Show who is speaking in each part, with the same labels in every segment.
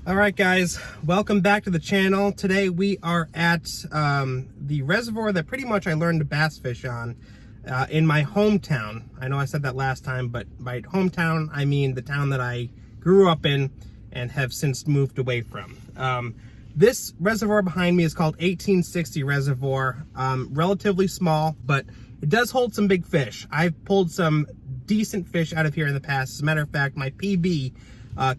Speaker 1: All right, guys, welcome back to the channel. Today we are at the reservoir that pretty much I learned to bass fish on in my hometown. I know I said that last time, but by hometown, I mean the town that I grew up in and have since moved away from. This reservoir behind me is called 1860 Reservoir. Relatively small, but it does hold some big fish. I've pulled some decent fish out of here in the past. As a matter of fact, my PB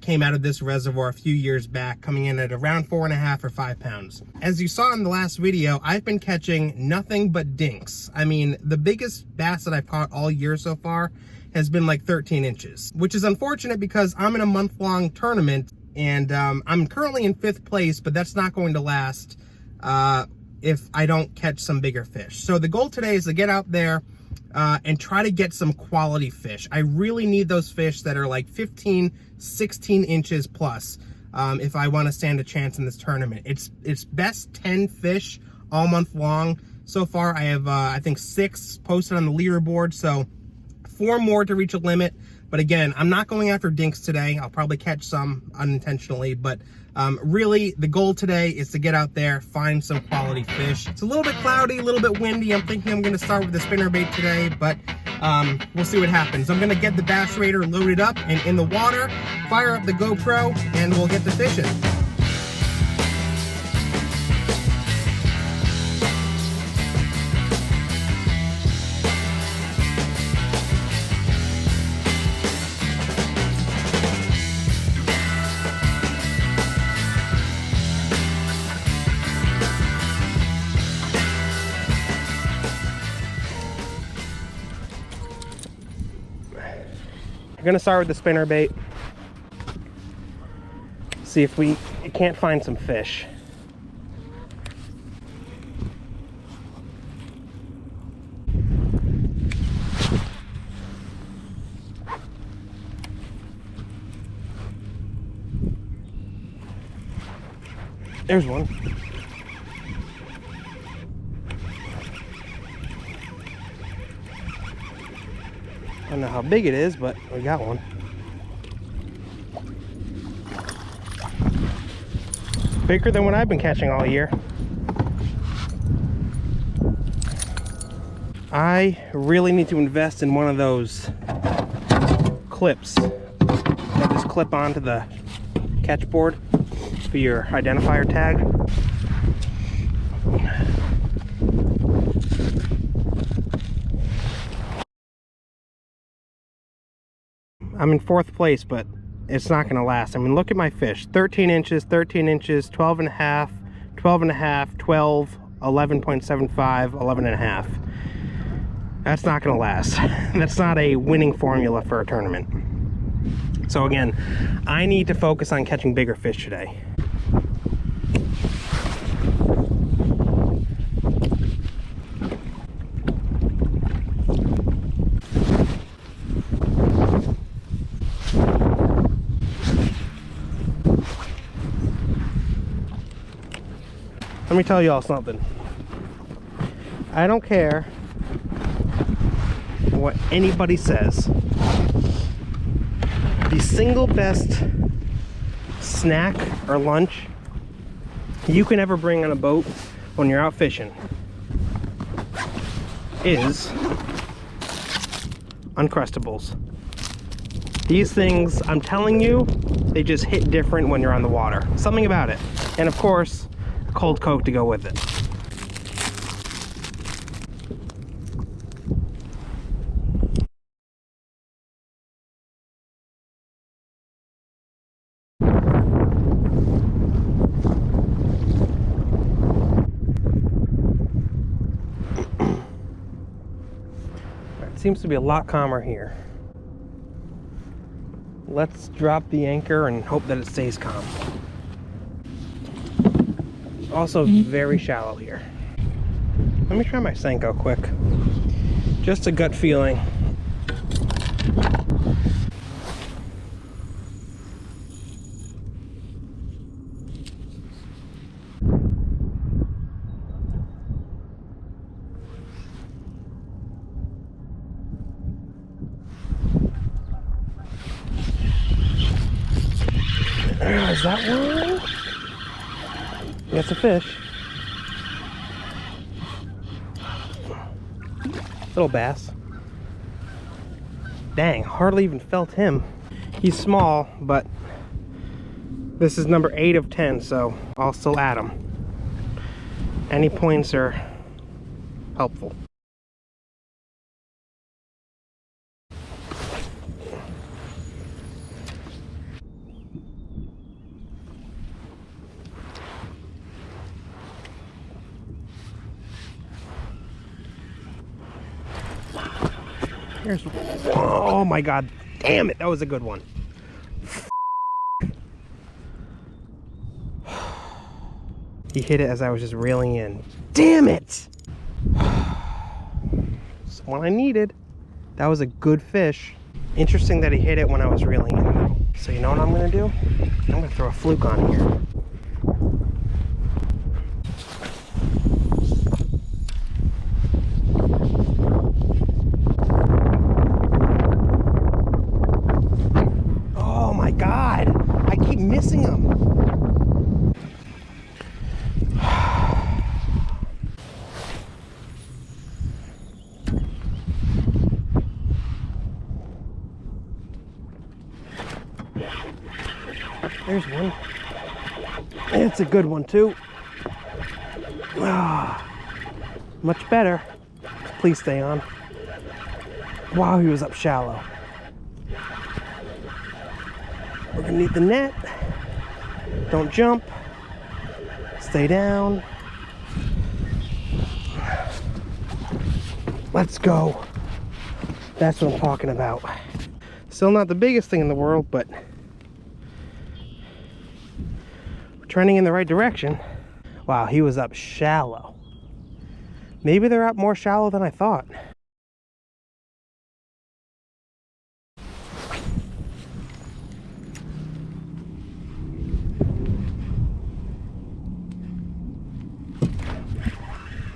Speaker 1: came out of this reservoir a few years back, coming in at around 4.5 or 5 pounds. As you saw in the last video, I've been catching nothing but dinks. I mean, the biggest bass that I've caught all year so far has been like 13 inches, which is unfortunate because I'm in a month-long tournament and I'm currently in 5th place, but that's not going to last if I don't catch some bigger fish. So the goal today is to get out there and try to get some quality fish. I really need those fish that are like 15, 16 inches plus if I want to stand a chance in this tournament. It's best 10 fish all month long. So far I have I think 6 posted on the leaderboard, so 4 more to reach a limit. But again, I'm not going after dinks today. I'll probably catch some unintentionally, but really the goal today is to get out there, find some quality fish. It's a little bit cloudy, a little bit windy. I'm thinking I'm gonna start with the spinnerbait today, but we'll see what happens. I'm gonna get the Bass Raider loaded up and in the water, fire up the GoPro, and we'll get to fishing. We're gonna start with the spinnerbait. See if we can't find some fish. There's one. I don't know how big it is, but we got one. Bigger than what I've been catching all year. I really need to invest in one of those clips that just clip onto the catch board for your identifier tag. I'm in 4th place, but it's not going to last. I mean, look at my fish. 13 inches, 13 inches, 12 and a half, 12 and a half, 12, 11.75, 11 and a half. That's not going to last. That's not a winning formula for a tournament. So again, I need to focus on catching bigger fish today. Let me tell y'all something. I don't care what anybody says. The single best snack or lunch you can ever bring on a boat when you're out fishing is Uncrustables. These things, I'm telling you, they just hit different when you're on the water. Something about it. And of course, cold Coke to go with it. It seems to be a lot calmer here. Let's drop the anchor and hope that it stays calm. Also very shallow here. Let me try my Senko quick. Just a gut feeling. Is that one? Yeah, it's a fish. Little bass. Dang, hardly even felt him. He's small, but this is number 8 of 10, so I'll still add him. Any points are helpful. Here's, oh my god, damn it, that was a good one. He hit it as I was just reeling in. Damn it! It's the one I needed. That was a good fish. Interesting that he hit it when I was reeling in though. So you know what I'm gonna do? I'm gonna throw a fluke on here. Oh my god! I keep missing him. There's one. It's a good one too. Ah, much better. Please stay on. Wow, he was up shallow. We're gonna need the net. Don't jump. Stay down. Let's go. That's what I'm talking about. Still not the biggest thing in the world, but we're trending in the right direction. Wow, he was up shallow. Maybe they're up more shallow than I thought.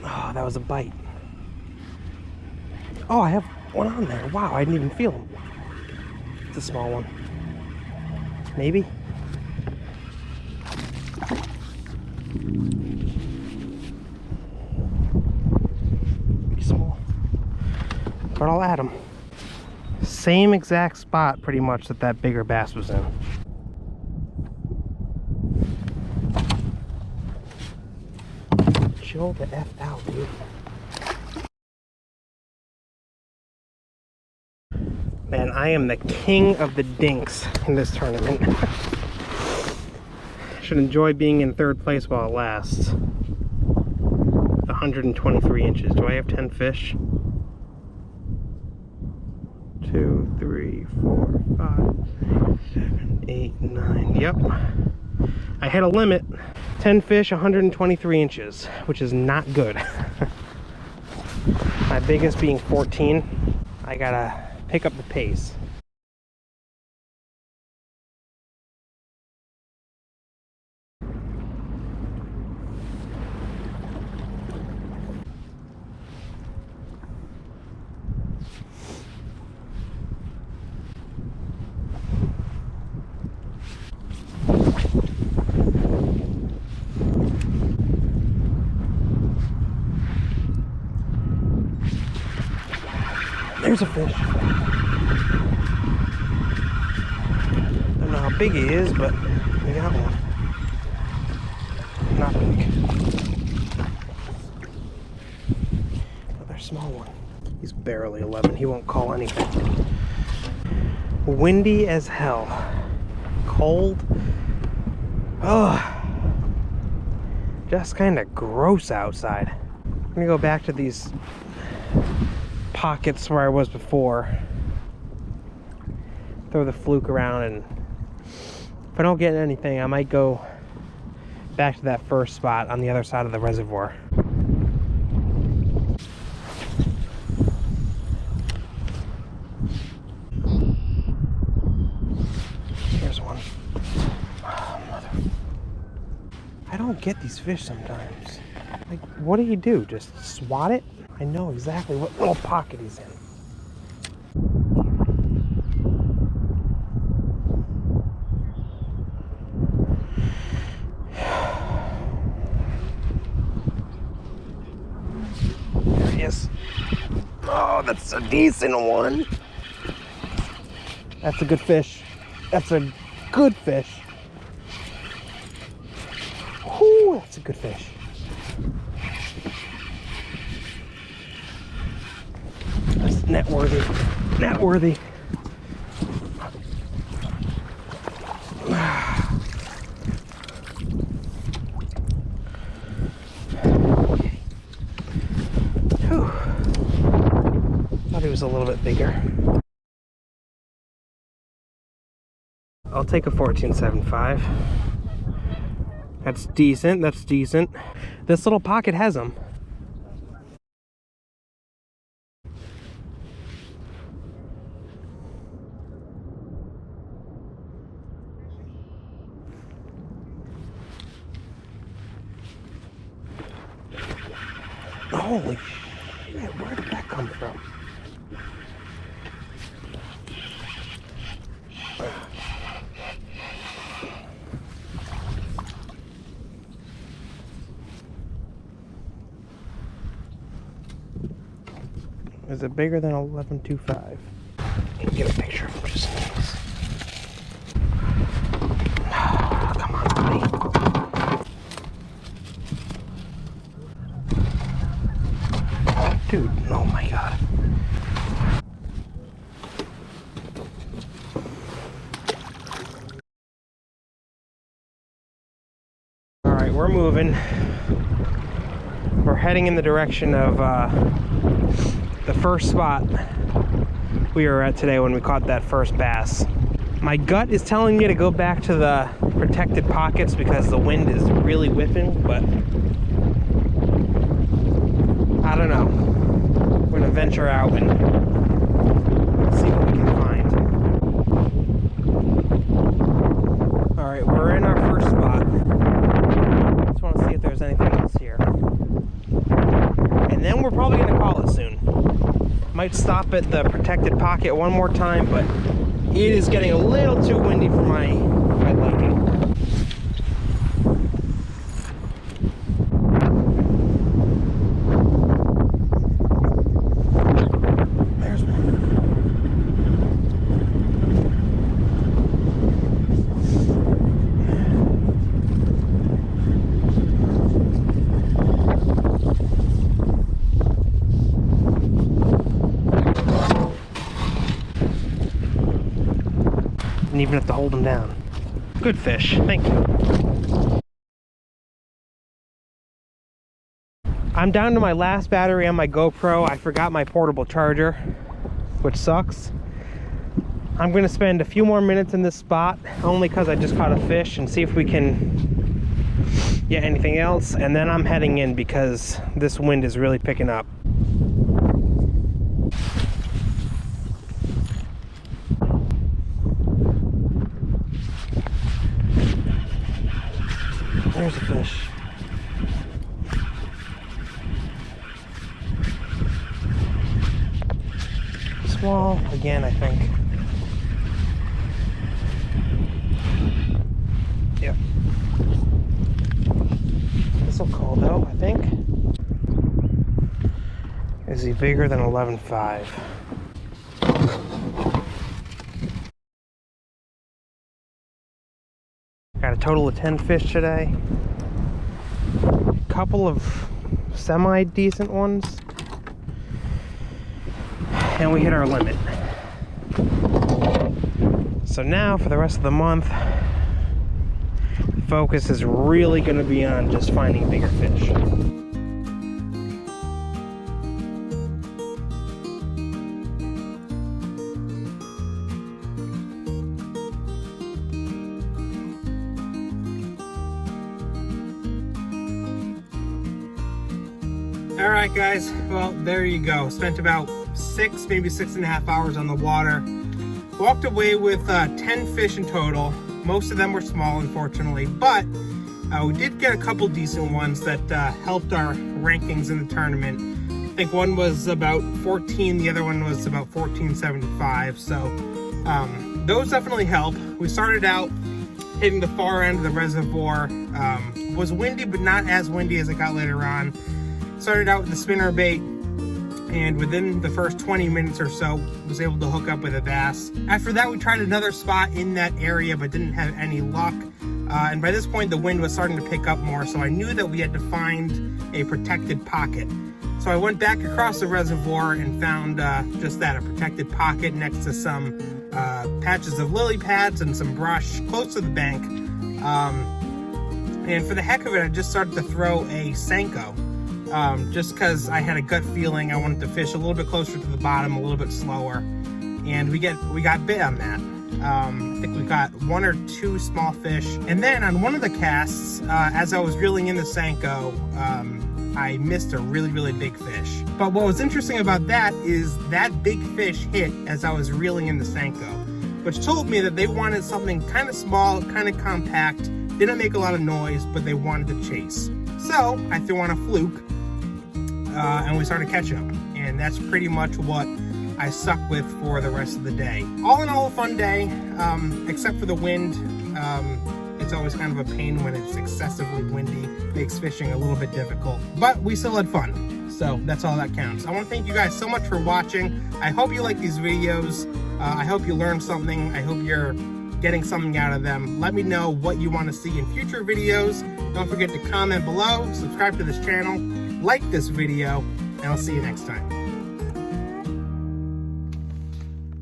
Speaker 1: Oh, that was a bite. Oh, I have one on there. Wow, I didn't even feel him. It's a small one. Maybe. Pretty small. But I'll add him. Same exact spot, pretty much, that bigger bass was in. Chill the F out, dude. Man, I am the king of the dinks in this tournament. Should enjoy being in 3rd place while it lasts. 123 inches. Do I have 10 fish? 2, 3, 4, 5, 6, 7, 8, 9. Yep. I hit a limit. 10 fish, 123 inches, which is not good. My biggest being 14. I gotta pick up the pace. There's a fish. Don't know how big he is, but we got one. Not big. Another small one. He's barely 11. He won't call anything. Windy as hell. Cold. Oh, just kind of gross outside. I'm gonna go back to these pockets where I was before. Throw the fluke around, and if I don't get anything, I might go back to that first spot on the other side of the reservoir. Here's one. Oh, mother. I don't get these fish sometimes. Like, what do you do? Just swat it? I know exactly what little pocket he's in. that's a decent one. That's a good fish. That's a good fish. Whoo, that's a good fish. That's net worthy. Net worthy. Thought he was a little bit bigger. I'll take a 14.75. That's decent, that's decent. This little pocket has them. Holy shit, where did that come from? Is it bigger than 11.25? Get a picture of him just in case. Come on, buddy. Dude, oh my god. Alright, we're moving. We're heading in the direction of the first spot we were at today when we caught that first bass. My gut is telling me to go back to the protected pockets because the wind is really whipping, but I don't know. We're gonna venture out and see what we can find. Alright, we're in our first spot. Just want to see if there's anything else here. And then we're probably gonna call it soon. Might stop at the protected pocket one more time, but it is getting a little too windy for my liking. There's one. Didn't even have to hold him down. Good fish, thank you. I'm down to my last battery on my GoPro. I forgot my portable charger, which sucks. I'm gonna spend a few more minutes in this spot, only because I just caught a fish, and see if we can get anything else, and then I'm heading in because this wind is really picking up. There's a fish. Small again, I think. Yep. This will call though, I think. Is he bigger than 11.5? Got a total of 10 fish today. A couple of semi-decent ones. And we hit our limit. So now for the rest of the month, the focus is really going to be on just finding bigger fish. All right, guys, well, there you go. Spent about 6, maybe 6.5 hours on the water. Walked away with 10 fish in total. Most of them were small, unfortunately, but we did get a couple decent ones that helped our rankings in the tournament. I think one was about 14, the other one was about 14.75, so those definitely help. We started out hitting the far end of the reservoir. Was windy, but not as windy as it got later on. Started out with the spinner bait, and within the first 20 minutes or so, was able to hook up with a bass. After that, we tried another spot in that area, but didn't have any luck. And by this point, the wind was starting to pick up more, so I knew that we had to find a protected pocket. So I went back across the reservoir and found just that, a protected pocket next to some patches of lily pads and some brush close to the bank. And for the heck of it, I just started to throw a Senko. Just because I had a gut feeling I wanted to fish a little bit closer to the bottom, a little bit slower, and we got bit on that. I think we got 1 or 2 small fish, and then on one of the casts, as I was reeling in the Senko, I missed a really big fish. But what was interesting about that is that big fish hit as I was reeling in the Senko, which told me that they wanted something kind of small, kind of compact, didn't make a lot of noise, but they wanted to chase. So I threw on a fluke, and we started catch up, and that's pretty much what I stuck with for the rest of the day. All in all, a fun day, except for the wind. It's always kind of a pain when it's excessively windy, makes fishing a little bit difficult, but we still had fun, so that's all that counts. I want to thank you guys so much for watching. I hope you like these videos. I hope you learned something. I hope you're getting something out of them. Let me know what you want to see in future videos. Don't forget to comment below, subscribe to this channel, like this video, and I'll see you next time.